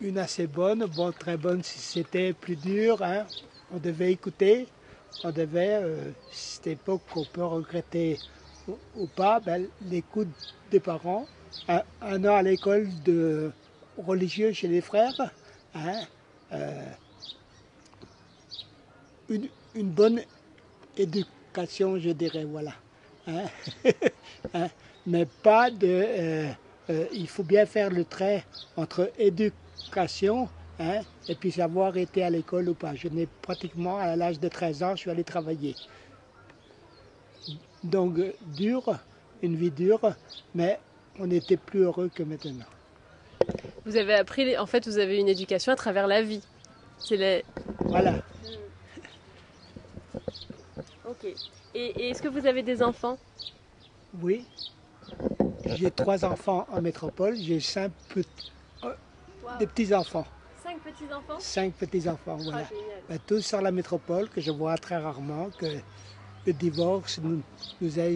une assez bonne, bon, très bonne si c'était plus dur, hein. On devait écouter, on devait, cette époque qu'on peut regretter ou pas, ben, l'écoute des parents. Un an à l'école de religieux chez les frères, hein, une bonne éducation, je dirais, voilà. Hein. Hein. Mais pas de... il faut bien faire le trait entre éducation, hein, et puis savoir été à l'école ou pas. Je n'ai pratiquement, à l'âge de 13 ans, je suis allé travailler. Donc, dur, une vie dure, mais on était plus heureux que maintenant. Vous avez appris, en fait, vous avez une éducation à travers la vie. C'est les... Voilà. Ok. Et est-ce que vous avez des enfants? Oui. J'ai 3 enfants en métropole, j'ai 5 des petits-enfants. 5 petits-enfants? 5 petits-enfants, voilà. Ah, génial. Ben, tous sur la métropole, que je vois très rarement, que le divorce nous a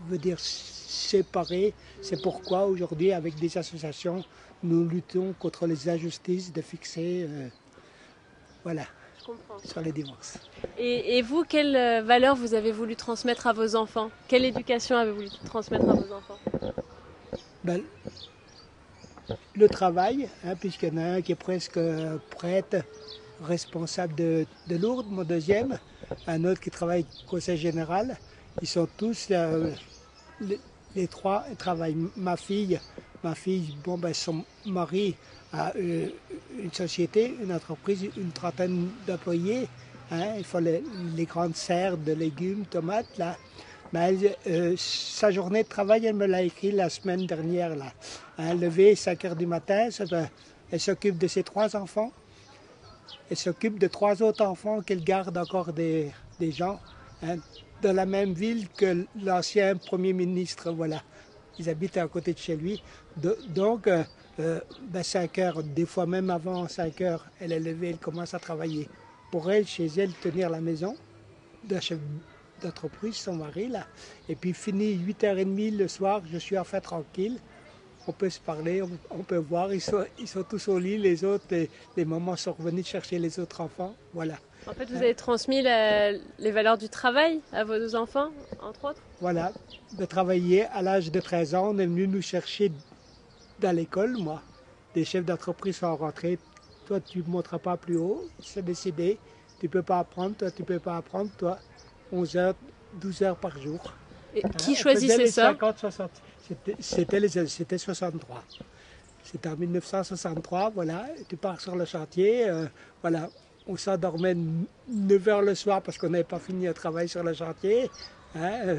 veut dire séparés. C'est pourquoi aujourd'hui, avec des associations, nous luttons contre les injustices de fixer voilà, Je comprends. sur les divorces. Et vous, quelle valeur vous avez voulu transmettre à vos enfants? Quelle éducation avez-vous voulu transmettre à vos enfants? Ben, le travail, hein, puisqu'il y en a un qui est presque prêtre, responsable de Lourdes, mon deuxième, un autre qui travaille au conseil général. Ils sont tous, les 3 travaillent. Ma fille, bon, ben, son mari a une société, une entreprise, une trentaine d'employés. Hein, il faut les grandes serres de légumes, tomates, là. Mais sa journée de travail, elle me l'a écrit la semaine dernière, là. Hein, levée 5 heures du matin, elle s'occupe de ses 3 enfants. Elle s'occupe de 3 autres enfants qu'elle garde encore des gens, hein, dans la même ville que l'ancien Premier ministre, voilà. Ils habitent à côté de chez lui. Donc, 5 heures, des fois même avant 5 heures, elle est levée, elle commence à travailler. Pour elle, chez elle, tenir la maison d'un chef d'entreprise, son mari, là. Et puis, fini 8h30 le soir, je suis enfin tranquille. On peut se parler, on peut voir, ils sont tous au lit, les autres, les mamans sont revenus chercher les autres enfants, voilà. En fait, vous avez transmis les valeurs du travail à vos enfants, entre autres? Voilà, de travailler à l'âge de 13 ans, on est venu nous chercher dans l'école, moi. Des chefs d'entreprise sont rentrés, toi tu ne monteras pas plus haut, c'est décidé, tu ne peux pas apprendre, toi tu ne peux pas apprendre, toi, 11 heures, 12 heures par jour. Et qui choisissait ça? 50, 60. C'était 63. C'était en 1963, voilà. Tu pars sur le chantier, voilà. On s'endormait 9 heures le soir parce qu'on n'avait pas fini le travail sur le chantier. Hein,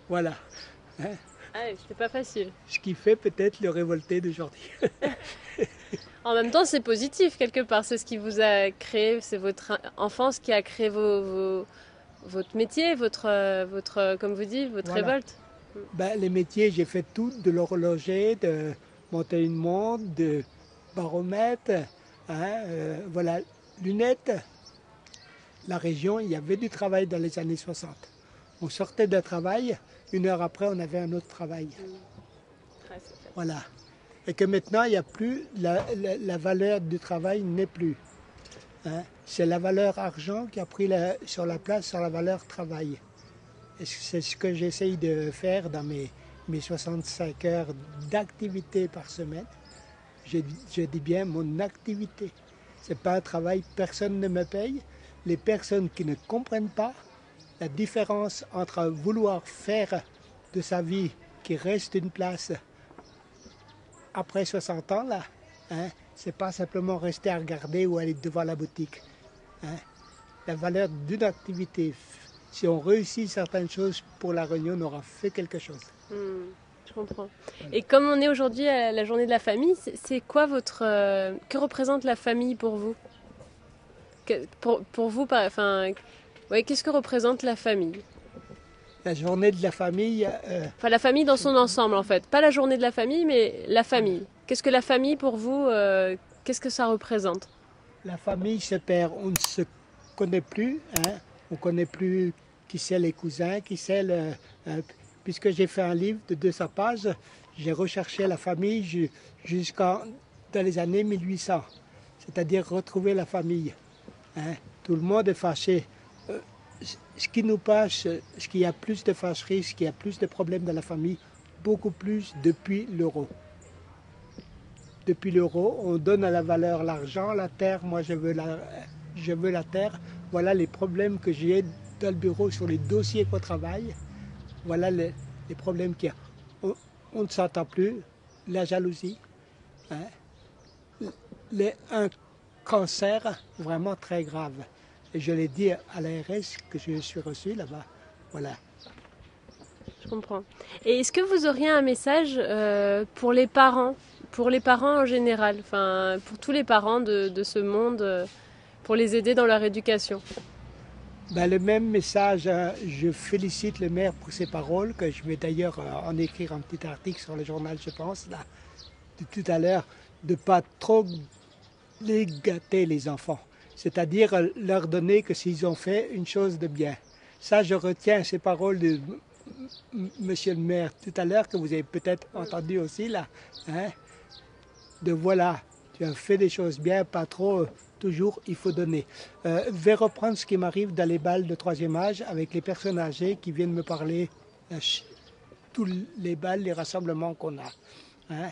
voilà. Hein. Ah oui, c'était pas facile. Ce qui fait peut-être le révolté d'aujourd'hui. En même temps, c'est positif quelque part. C'est ce qui vous a créé, c'est votre enfance qui a créé votre métier, comme vous dites, votre Voilà. révolte. Ben, les métiers, j'ai fait tout, de l'horloger, de monter une montre, de baromètre, hein, voilà, lunettes. La région, il y avait du travail dans les années 60. On sortait d'un travail, 1 heure après, on avait un autre travail. Voilà. Et que maintenant, il n'y a plus, la valeur du travail n'est plus. Hein. C'est la valeur argent qui a pris sur la place sur la valeur travail. Et c'est ce que j'essaye de faire dans mes 65 heures d'activité par semaine. Je dis bien mon activité. Ce n'est pas un travail, personne ne me paye. Les personnes qui ne comprennent pas la différence entre vouloir faire de sa vie qui reste une place après 60 ans, là, hein, c'est pas simplement rester à regarder ou aller devant la boutique. Hein. La valeur d'une activité, si on réussit certaines choses pour la Réunion, on aura fait quelque chose. Je comprends. Et comme on est aujourd'hui à la journée de la famille, c'est quoi que représente la famille pour vous? Pour vous, enfin, ouais, qu'est-ce que représente la famille? La journée de la famille... Enfin, la famille dans son ensemble, en fait. Pas la journée de la famille, mais la famille. Qu'est-ce que la famille, pour vous, qu'est-ce que ça représente? La famille se perd. On ne se connaît plus. Hein. On ne connaît plus qui c'est les cousins, qui c'est puisque j'ai fait un livre de 200 pages, j'ai recherché la famille jusqu'en dans les années 1800, c'est-à-dire retrouver la famille. Hein. Tout le monde est fâché. Ce qui nous passe, ce qui a plus de fâcheries, ce qui a plus de problèmes dans la famille, beaucoup plus depuis l'euro. Depuis l'euro, on donne à la valeur l'argent, la terre, moi je veux la terre. Voilà les problèmes que j'ai dans le bureau sur les dossiers qu'on travaille. Voilà les problèmes qu'il y a. On ne s'entend plus, la jalousie, hein, un cancer vraiment très grave. Et je l'ai dit à l'ARS que je suis reçu là-bas. Voilà. Je comprends. Et est-ce que vous auriez un message pour les parents en général, enfin, pour tous les parents de ce monde, pour les aider dans leur éducation? Ben, le même message, je félicite le maire pour ses paroles, que je vais d'ailleurs en écrire un petit article sur le journal, je pense, là, de tout à l'heure, de ne pas trop les gâter, les enfants. C'est-à-dire leur donner que s'ils ont fait une chose de bien. Ça, je retiens ces paroles de monsieur le maire tout à l'heure, que vous avez peut-être entendu aussi, là, hein, de voilà, tu as fait des choses bien, pas trop... Toujours, il faut donner. Je vais reprendre ce qui m'arrive dans les balles de 3e âge avec les personnes âgées qui viennent me parler tous les balles, les rassemblements qu'on a. Hein.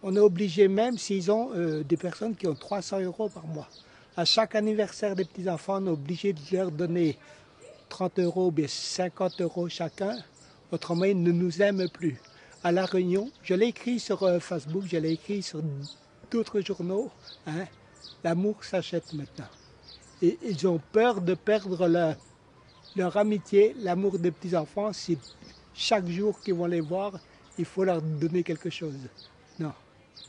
On est obligé, même s'ils ont des personnes qui ont 300 € par mois. À chaque anniversaire des petits-enfants, on est obligé de leur donner 30 € ou bien 50 € chacun. Autrement, ils ne nous aiment plus. À La Réunion, je l'ai écrit sur Facebook, je l'ai écrit sur d'autres journaux. Hein. L'amour s'achète maintenant. Et ils ont peur de perdre leur amitié, l'amour des petits-enfants, si chaque jour qu'ils vont les voir, il faut leur donner quelque chose. Non,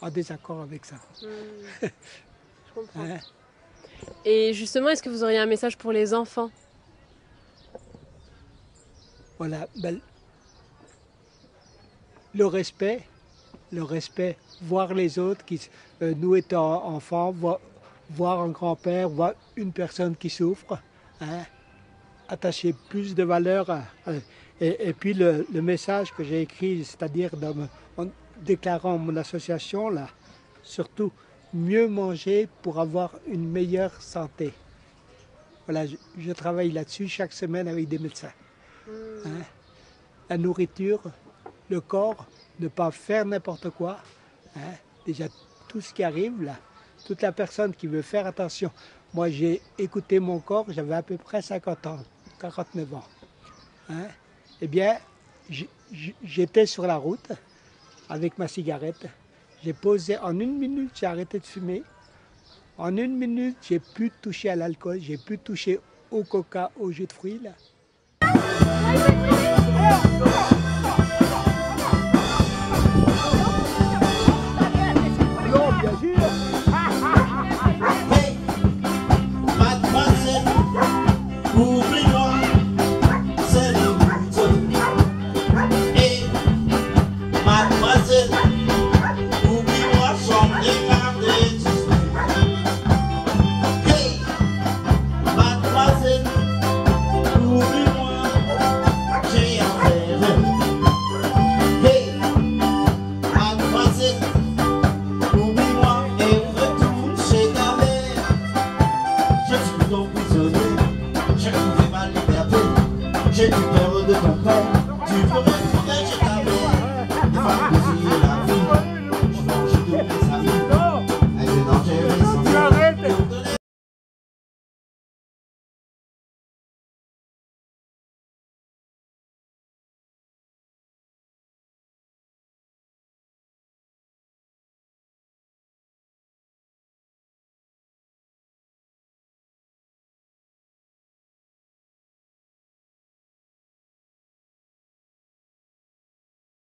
en désaccord avec ça. Je comprends. Hein? Et justement, est-ce que vous auriez un message pour les enfants? Voilà, ben, le respect, voir les autres, nous étant enfants, voir un grand-père, voir une personne qui souffre, hein, attacher plus de valeur. Et puis le message que j'ai écrit, c'est-à-dire en déclarant mon association, là, surtout mieux manger pour avoir une meilleure santé. Voilà, je travaille là-dessus chaque semaine avec des médecins. Hein. La nourriture, le corps, ne pas faire n'importe quoi. Hein. Déjà, tout ce qui arrive là, toute la personne qui veut faire attention. Moi, j'ai écouté mon corps, j'avais à peu près 50 ans, 49 ans. Hein? Eh bien, j'étais sur la route avec ma cigarette. J'ai posé, en 1 minute, j'ai arrêté de fumer. En 1 minute, j'ai pu toucher à l'alcool, j'ai pu toucher au coca, au jus de fruits. Là.